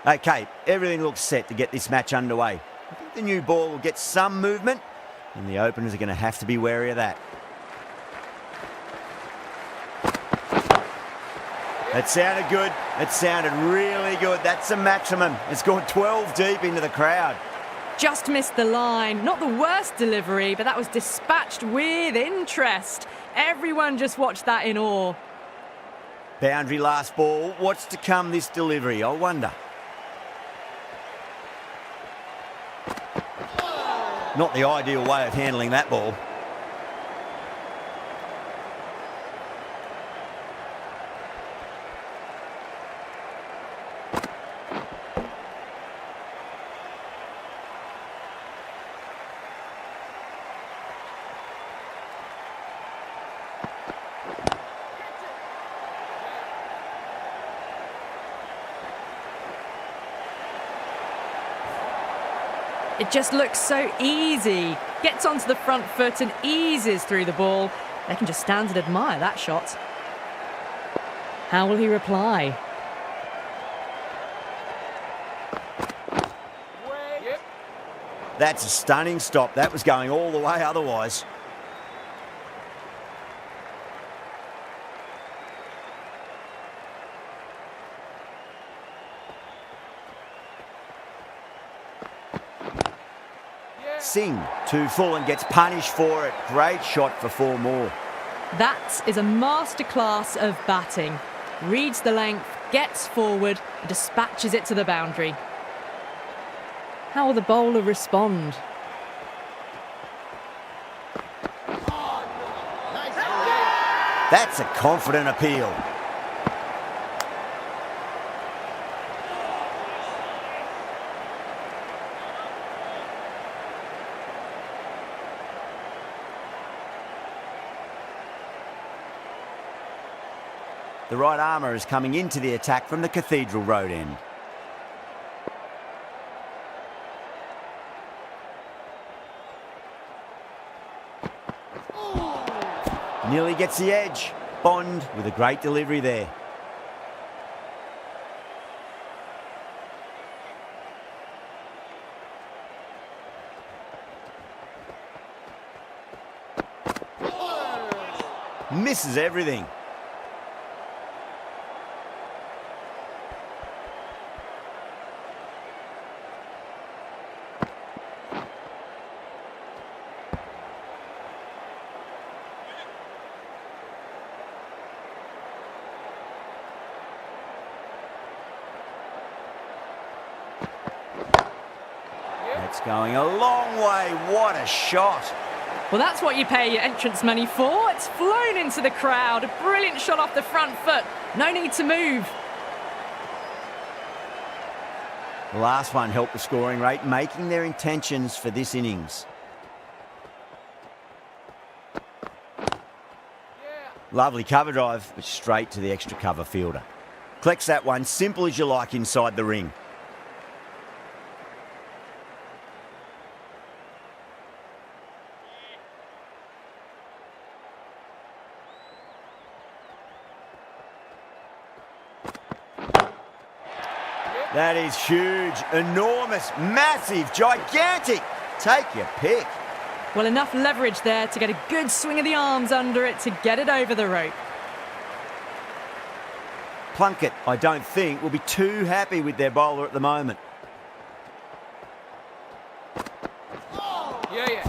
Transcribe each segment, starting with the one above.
Okay, everything looks set to get this match underway. I think the new ball will get some movement, and the openers are going to have to be wary of that. That sounded good. It sounded really good. That's the maximum. It's gone 12 deep into the crowd. Just missed the line. Not the worst delivery, but that was dispatched with interest. Everyone just watched that in awe. Boundary last ball. What's to come this delivery, I wonder? Not the ideal way of handling that ball. It just looks so easy. Gets onto the front foot and eases through the ball. They can just stand and admire that shot. How will he reply? That's a stunning stop. That was going all the way otherwise. Singh, too full and gets punished for it. Great shot for 4 more. That is a masterclass of batting. Reads the length, gets forward, and dispatches it to the boundary. How will the bowler respond? That's a confident appeal. The right armour is coming into the attack from the Cathedral Road end. Nearly gets the edge. Bond with a great delivery there. Misses everything. It's going a long way. What a shot. Well, that's what you pay your entrance money for. It's flown into the crowd. A brilliant shot off the front foot. No need to move. The last one helped the scoring rate, making their intentions for this innings. Lovely cover drive, but straight to the extra cover fielder. Collects that one, simple as you like inside the ring. That is huge, enormous, massive, gigantic. Take your pick. Well, enough leverage there to get a good swing of the arms under it to get it over the rope. Plunkett, I don't think, will be too happy with their bowler at the moment. Yeah.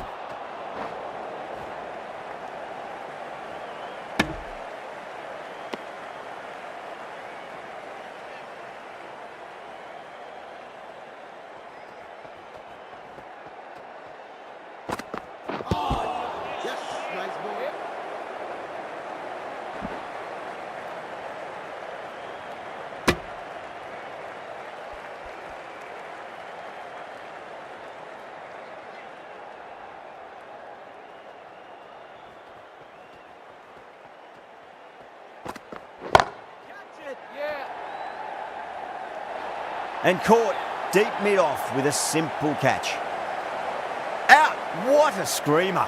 And caught deep mid-off with a simple catch. Out! What a screamer.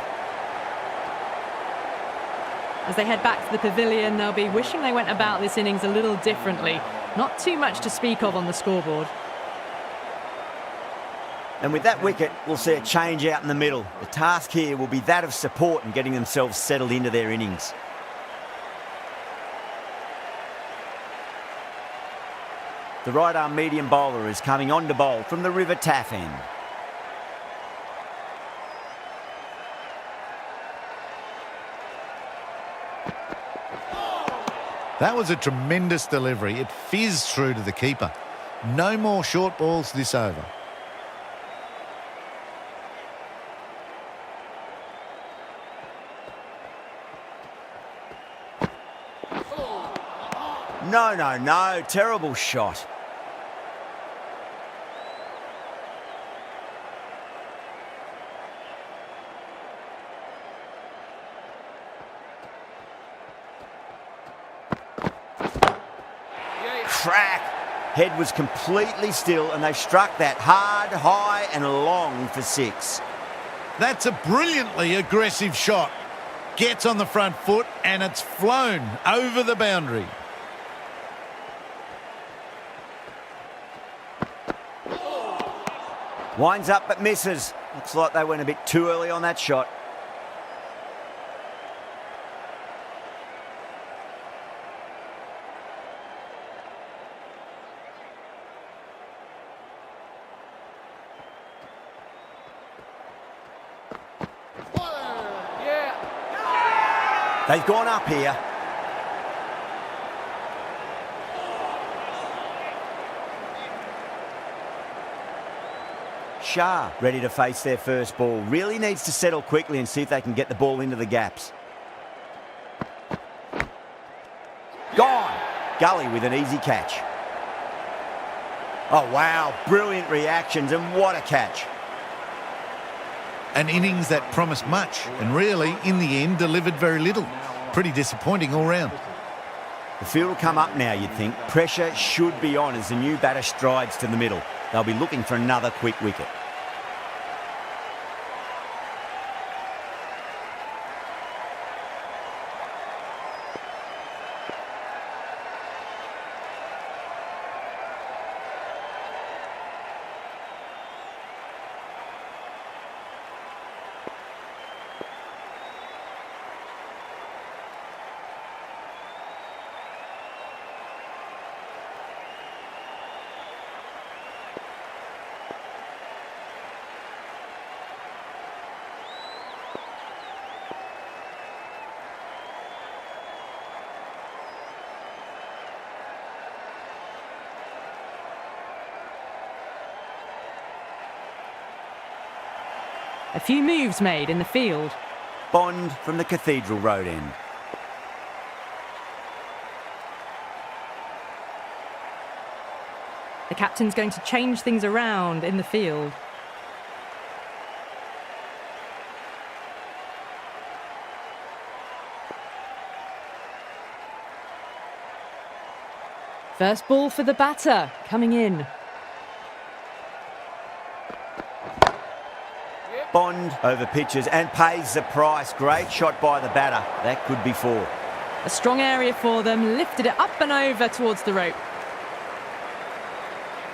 As they head back to the pavilion, they'll be wishing they went about this innings a little differently. Not too much to speak of on the scoreboard. And with that wicket, we'll see a change out in the middle. The task here will be that of support and getting themselves settled into their innings. The right-arm medium bowler is coming on to bowl from the River Taff end. That was a tremendous delivery. It fizzed through to the keeper. No more short balls this over. No. Terrible shot. Crack. Head was completely still and they struck that hard, high and long for 6. That's a brilliantly aggressive shot. Gets on the front foot and it's flown over the boundary. Winds up but misses. Looks like they went a bit too early on that shot. They've gone up here. Shah ready to face their first ball. Really needs to settle quickly and see if they can get the ball into the gaps. Gone. Gully with an easy catch. Oh, wow. Brilliant reactions and what a catch. An innings that promised much and really, in the end, delivered very little. Pretty disappointing all round. The field will come up now, you'd think. Pressure should be on as the new batter strides to the middle. They'll be looking for another quick wicket. A few moves made in the field. Bond from the Cathedral Road end. The captain's going to change things around in the field. First ball for the batter, coming in. Bond over pitches and pays the price. Great shot by the batter. That could be 4. A strong area for them, lifted it up and over towards the rope.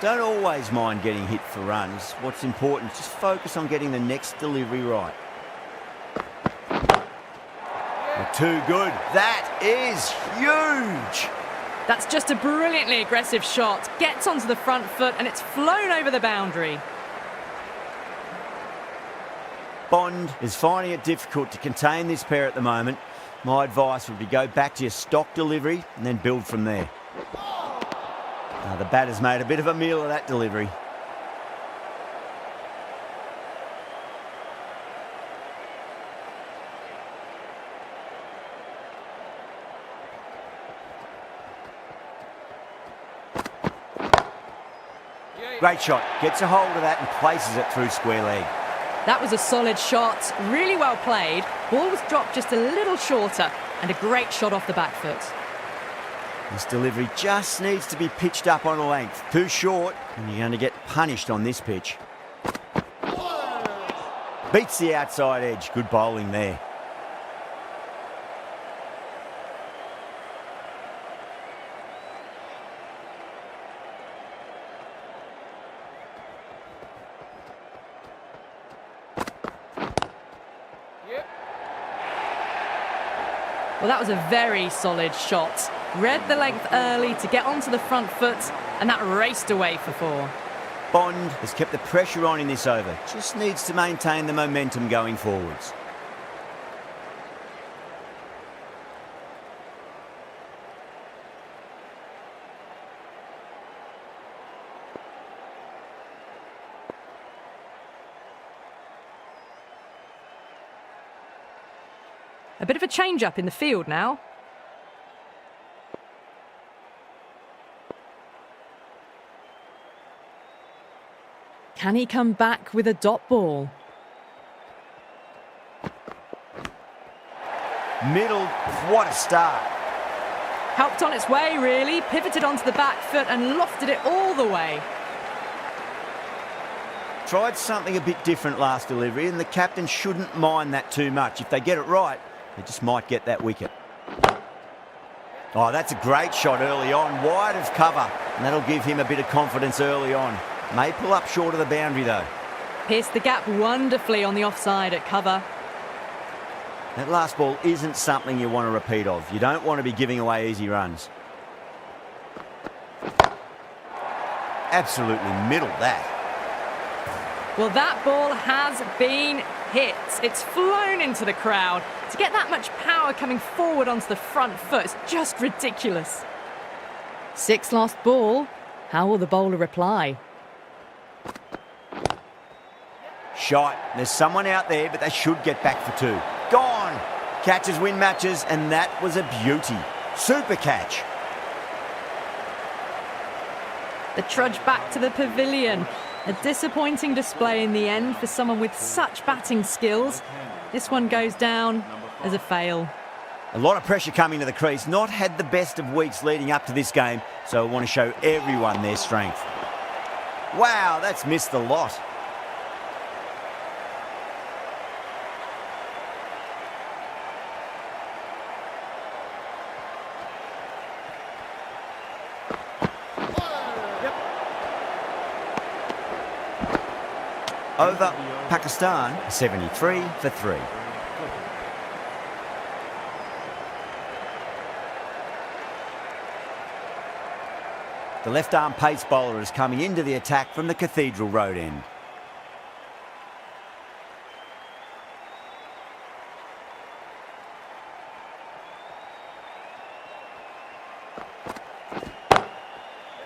Don't always mind getting hit for runs. What's important is just focus on getting the next delivery right. Well, too good. That is huge. That's just a brilliantly aggressive shot. Gets onto the front foot and it's flown over the boundary. Bond is finding it difficult to contain this pair at the moment. My advice would be go back to your stock delivery and then build from there. The batter's made a bit of a meal of that delivery. Great shot. Gets a hold of that and places it through square leg. That was a solid shot, really well played. Ball was dropped just a little shorter and a great shot off the back foot. This delivery just needs to be pitched up on a length. Too short and you're going to get punished on this pitch. Beats the outside edge. Good bowling there. Well, that was a very solid shot. Read the length early to get onto the front foot, and that raced away for 4. Bond has kept the pressure on in this over. Just needs to maintain the momentum going forwards. A bit of a change-up in the field now. Can he come back with a dot ball? Middle, what a start. Helped on its way, really. Pivoted onto the back foot and lofted it all the way. Tried something a bit different last delivery, and the captain shouldn't mind that too much. If they get it right, they just might get that wicket. Oh, that's a great shot early on, wide of cover, and that'll give him a bit of confidence early on. May pull up short of the boundary though. Pierced the gap wonderfully on the offside at cover. That last ball isn't something you want to repeat of. You don't want to be giving away easy runs. Absolutely middle that. Well, that ball has been hit. It's flown into the crowd. To get that much power coming forward onto the front foot is just ridiculous. 6 lost ball. How will the bowler reply? Shot. There's someone out there, but they should get back for 2. Gone. Catches win matches, and that was a beauty. Super catch. The trudge back to the pavilion. A disappointing display in the end for someone with such batting skills. This one goes down as a fail. A lot of pressure coming to the crease. Not had the best of weeks leading up to this game, so I want to show everyone their strength. Wow, that's missed the lot. Over Pakistan, 73 for 3. The left-arm pace bowler is coming into the attack from the Cathedral Road end.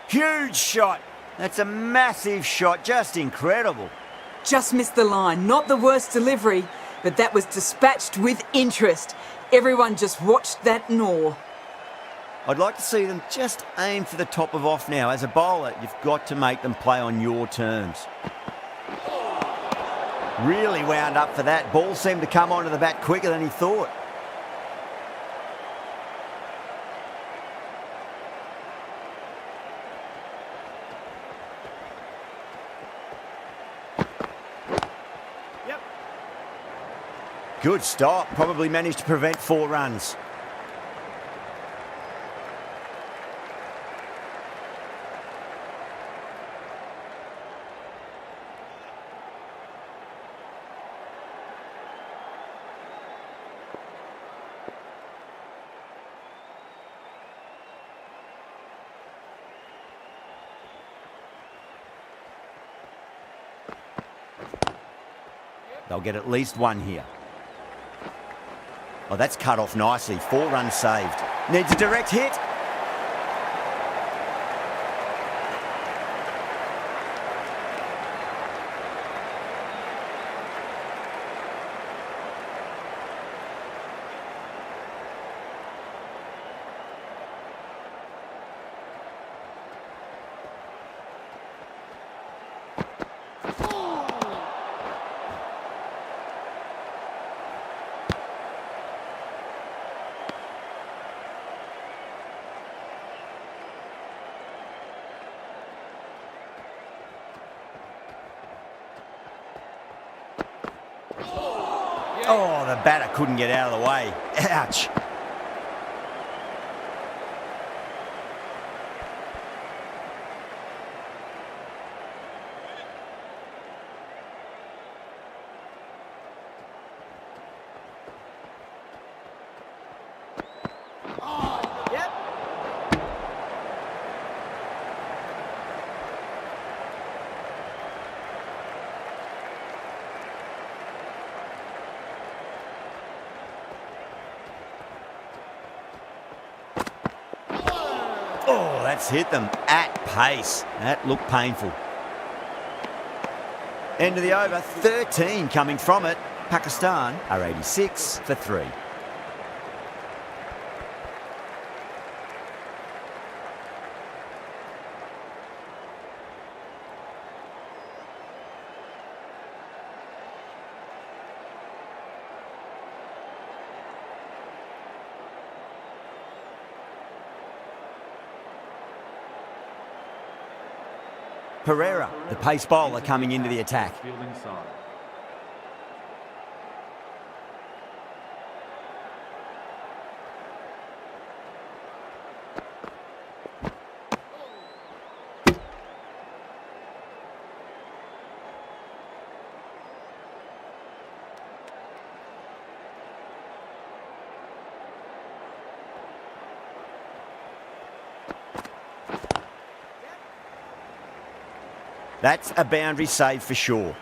Huge shot. That's a massive shot, just incredible. Just missed the line. Not the worst delivery, but that was dispatched with interest. Everyone just watched that gnaw. I'd like to see them just aim for the top of off now. As a bowler, you've got to make them play on your terms. Really wound up for that. Ball seemed to come onto the bat quicker than he thought. Good stop. Probably managed to prevent 4 runs. They'll get at least 1 here. Oh, that's cut off nicely. 4 runs saved. Needs a direct hit. Oh, the batter couldn't get out of the way. Ouch. Oh, that's hit them at pace. That looked painful. End of the over, 13 coming from it. Pakistan are 86 for 3. Pereira, the pace bowler, coming into the attack. That's a boundary save for sure.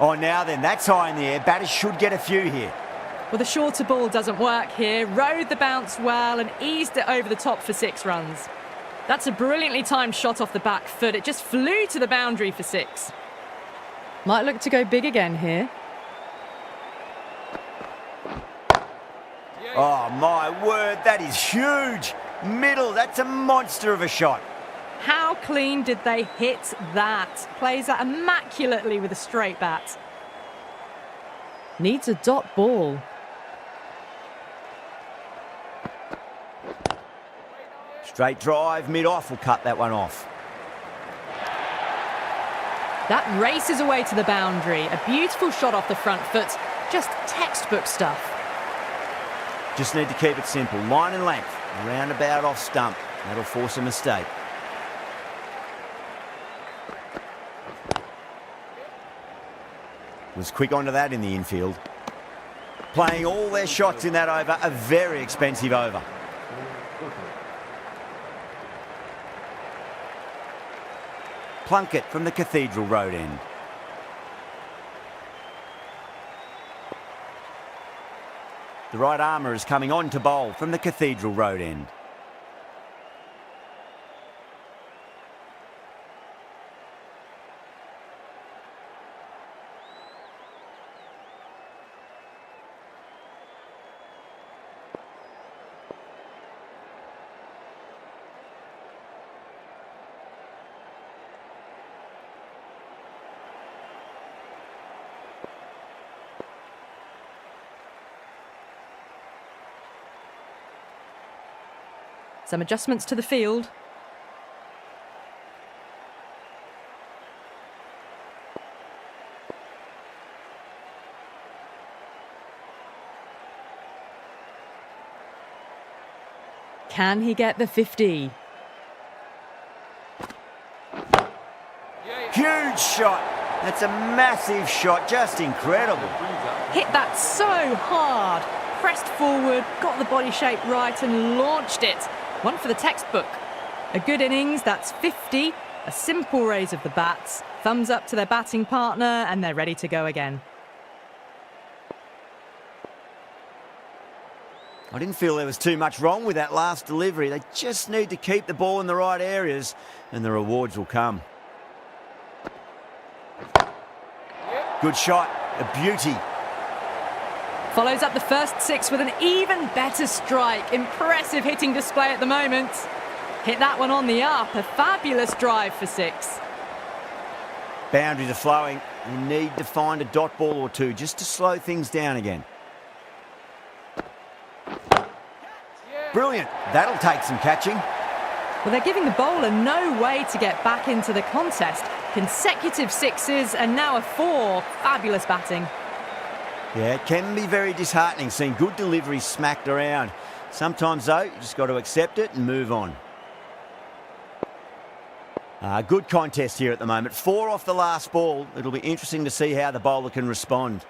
Oh, now then, that's high in the air. Batters should get a few here. Well, the shorter ball doesn't work here. Rode the bounce well and eased it over the top for 6 runs. That's a brilliantly timed shot off the back foot. It just flew to the boundary for 6. Might look to go big again here. Oh, my word, that is huge. Middle, that's a monster of a shot. How clean did they hit that? Plays that immaculately with a straight bat. Needs a dot ball. Straight drive, mid-off will cut that one off. That races away to the boundary. A beautiful shot off the front foot. Just textbook stuff. Just need to keep it simple. Line and length, roundabout off stump. That'll force a mistake. Was quick onto that in the infield. Playing all their shots in that over, a very expensive over. Plunkett from the Cathedral Road end. The right armour is coming on to bowl from the Cathedral Road end. Some adjustments to the field. Can he get the 50? Huge shot. That's a massive shot. Just incredible. Hit that so hard. Pressed forward, got the body shape right and launched it. One for the textbook. A good innings, that's 50. A simple raise of the bats. Thumbs up to their batting partner and they're ready to go again. I didn't feel there was too much wrong with that last delivery. They just need to keep the ball in the right areas and the rewards will come. Good shot, a beauty. Follows up the first 6 with an even better strike. Impressive hitting display at the moment. Hit that one on the up. A fabulous drive for 6. Boundaries are flowing. You need to find a dot ball or two just to slow things down again. Brilliant. That'll take some catching. Well, they're giving the bowler no way to get back into the contest. Consecutive 6s and now a 4. Fabulous batting. Yeah, it can be very disheartening seeing good deliveries smacked around. Sometimes, though, you just got to accept it and move on. Good contest here at the moment. 4 off the last ball. It'll be interesting to see how the bowler can respond.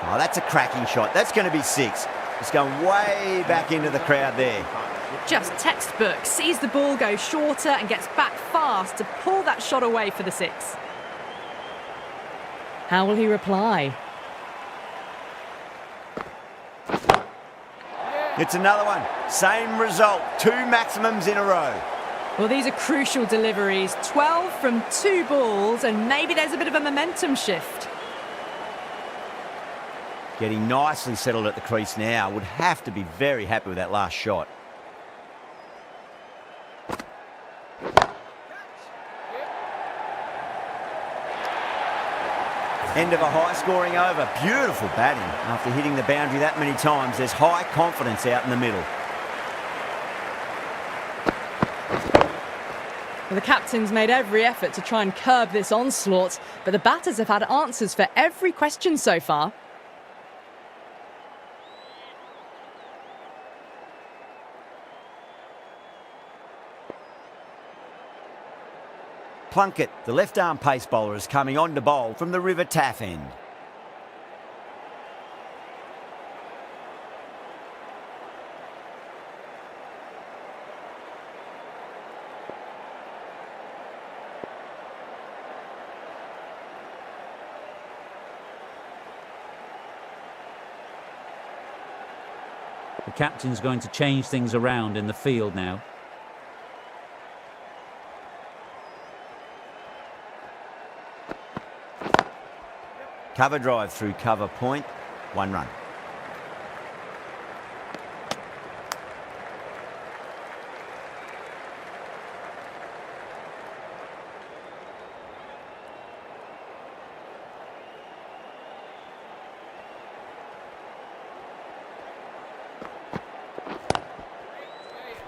Oh, that's a cracking shot. That's going to be 6. It's going way back into the crowd there. Just textbook. Sees the ball go shorter and gets back fast to pull that shot away for the 6. How will he reply? It's another one. Same result. 2 maximums in a row. Well, these are crucial deliveries. 12 from 2 balls, and maybe there's a bit of a momentum shift. Getting nicely settled at the crease now. Would have to be very happy with that last shot. End of a high-scoring over. Beautiful batting. After hitting the boundary that many times, there's high confidence out in the middle. Well, the captain's made every effort to try and curb this onslaught, but the batters have had answers for every question so far. Plunkett, the left-arm pace bowler, is coming on to bowl from the River Taff end. The captain's going to change things around in the field now. Cover drive through cover point. 1 run.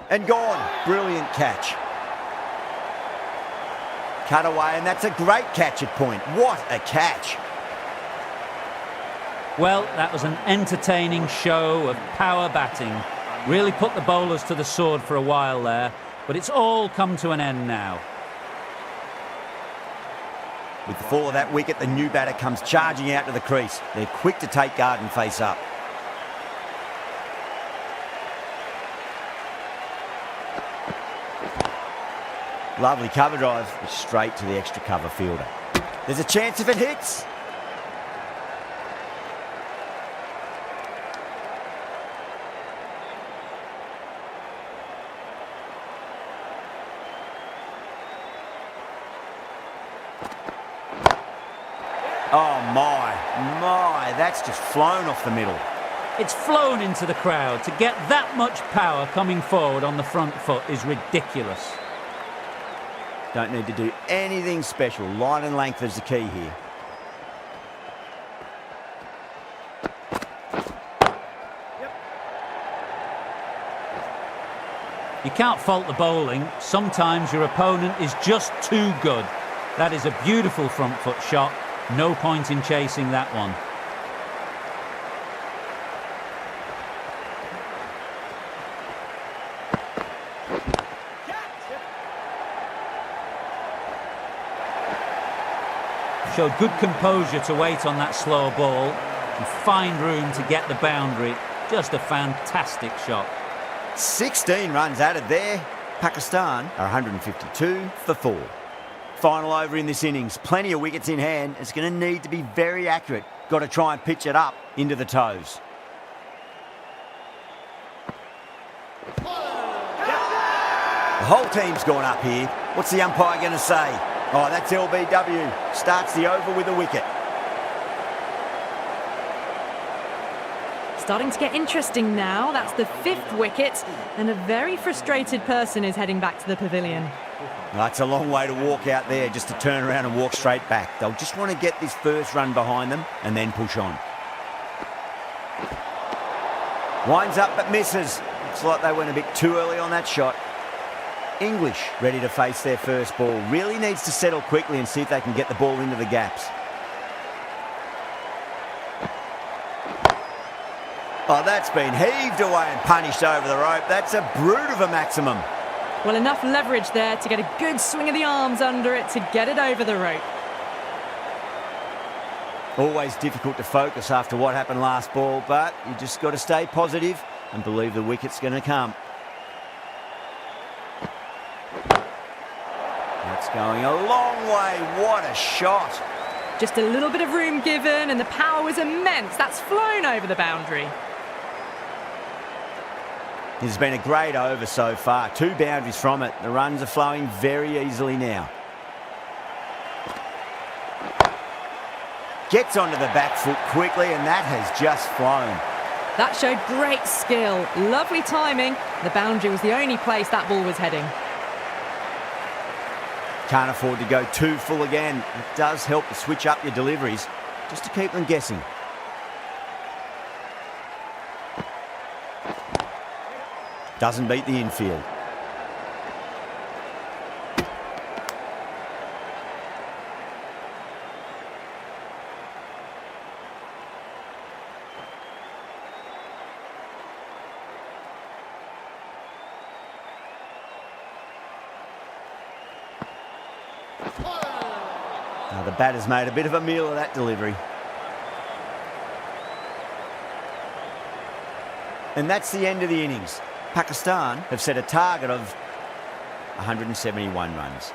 And gone. Brilliant catch. Cut away, and that's a great catch at point. What a catch. Well, that was an entertaining show of power batting. Really put the bowlers to the sword for a while there, but it's all come to an end now. With the fall of that wicket, the new batter comes charging out to the crease. They're quick to take guard and face up. Lovely cover drive, straight to the extra cover fielder. There's a chance if it hits. Oh my, that's just flown off the middle. It's flown into the crowd. To get that much power coming forward on the front foot is ridiculous. Don't need to do anything special. Line and length is the key here. You can't fault the bowling. Sometimes your opponent is just too good. That is a beautiful front foot shot. No point in chasing that one. Showed good composure to wait on that slow ball and find room to get the boundary. Just a fantastic shot. 16 runs added there. Pakistan are 152 for 4. Final over in this innings. Plenty of wickets in hand. It's going to need to be very accurate. Got to try and pitch it up into the toes. The whole team's gone up here. What's the umpire going to say? Oh, that's LBW. Starts the over with a wicket. Starting to get interesting now. That's the 5th wicket, and a very frustrated person is heading back to the pavilion. That's a long way to walk out there just to turn around and walk straight back. They'll just want to get this first run behind them and then push on. Winds up but misses. Looks like they went a bit too early on that shot. English ready to face their first ball. Really needs to settle quickly and see if they can get the ball into the gaps. Oh, that's been heaved away and punished over the rope. That's a brute of a maximum. Well, enough leverage there to get a good swing of the arms under it to get it over the rope. Always difficult to focus after what happened last ball, but you just got to stay positive and believe the wicket's going to come. That's going a long way. What a shot. Just a little bit of room given and the power was immense. That's flown over the boundary. It's been a great over so far. 2 boundaries from it. The runs are flowing very easily now. Gets onto the back foot quickly and that has just flown. That showed great skill. Lovely timing. The boundary was the only place that ball was heading. Can't afford to go too full again. It does help to switch up your deliveries just to keep them guessing. Doesn't beat the infield. Now the batter's made a bit of a meal of that delivery. And that's the end of the innings. Pakistan have set a target of 171 runs.